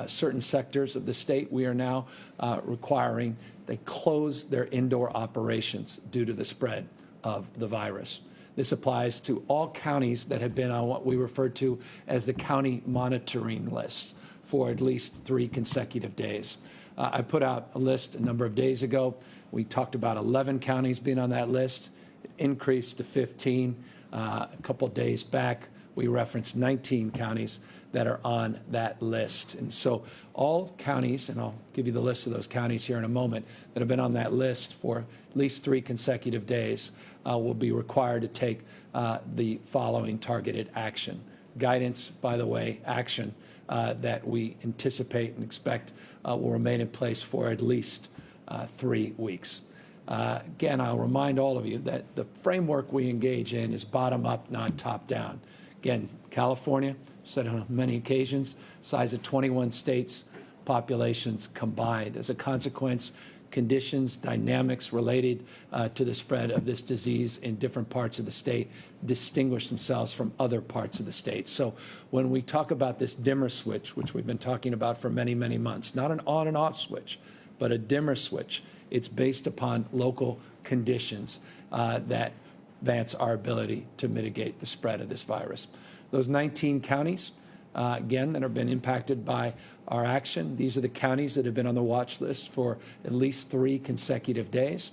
certain sectors of the state, we are now requiring they close their indoor operations due to the spread of the virus. This applies to all counties that have been on what we refer to as the county monitoring list for at least 3 consecutive days. I put out a list a number of days ago. We talked about 11 counties being on that list. It increased to 15. A couple days back, we referenced 19 counties that are on that list. And so all counties, and I'll give you the list of those counties here in a moment, that have been on that list for at least 3 consecutive days will be required to take the following targeted action. Guidance, by the way, action that we anticipate and expect will remain in place for at least 3 weeks. Again, I'll remind all of you that the framework we engage in is bottom-up, not top-down. Again, California, said on many occasions, size of 21 states, populations combined. As a consequence, conditions, dynamics related to the spread of this disease in different parts of the state distinguish themselves from other parts of the state. So when we talk about this dimmer switch, which we've been talking about for many, many months, not an on and off switch, but a dimmer switch, it's based upon local conditions that advance our ability to mitigate the spread of this virus. Those 19 counties, again, that have been impacted by our action. These are the counties that have been on the watch list for at least 3 consecutive days.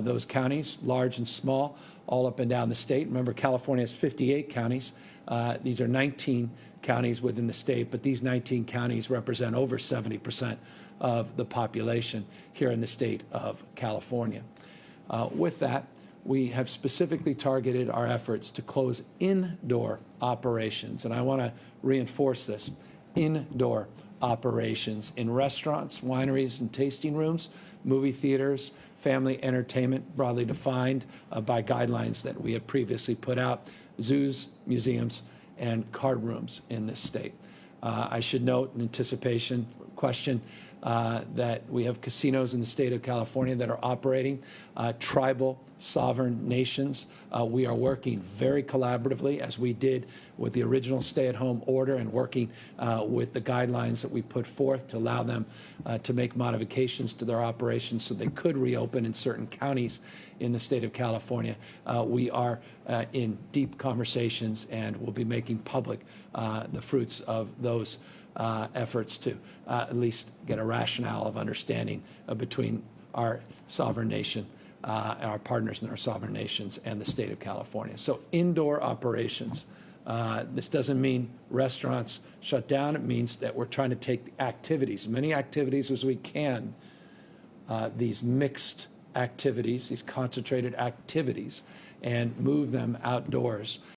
Those counties, large and small, all up and down the state. Remember, California has 58 counties. These are 19 counties within the state, but these 19 counties represent over 70% of the population here in the state of California. With that, we have specifically targeted our efforts to close indoor operations, and I want to reinforce this, indoor operations in restaurants, wineries, and tasting rooms, movie theaters, family entertainment, broadly defined by guidelines that we had previously put out, zoos, museums, and card rooms in this state. I should note, in anticipation question, that we have casinos in the state of California that are operating, tribal sovereign nations. We are working very collaboratively, as we did with the original stay-at-home order, and working with the guidelines that we put forth to allow them to make modifications to their operations so they could reopen in certain counties in the state of California. We are in deep conversations and will be making public the fruits of those efforts to at least get a rationale of understanding between our sovereign nation, our partners in our sovereign nations, and the state of California. So indoor operations. This doesn't mean restaurants shut down. It means that we're trying to take activities, many activities as we can, these mixed activities, these concentrated activities, and move them outdoors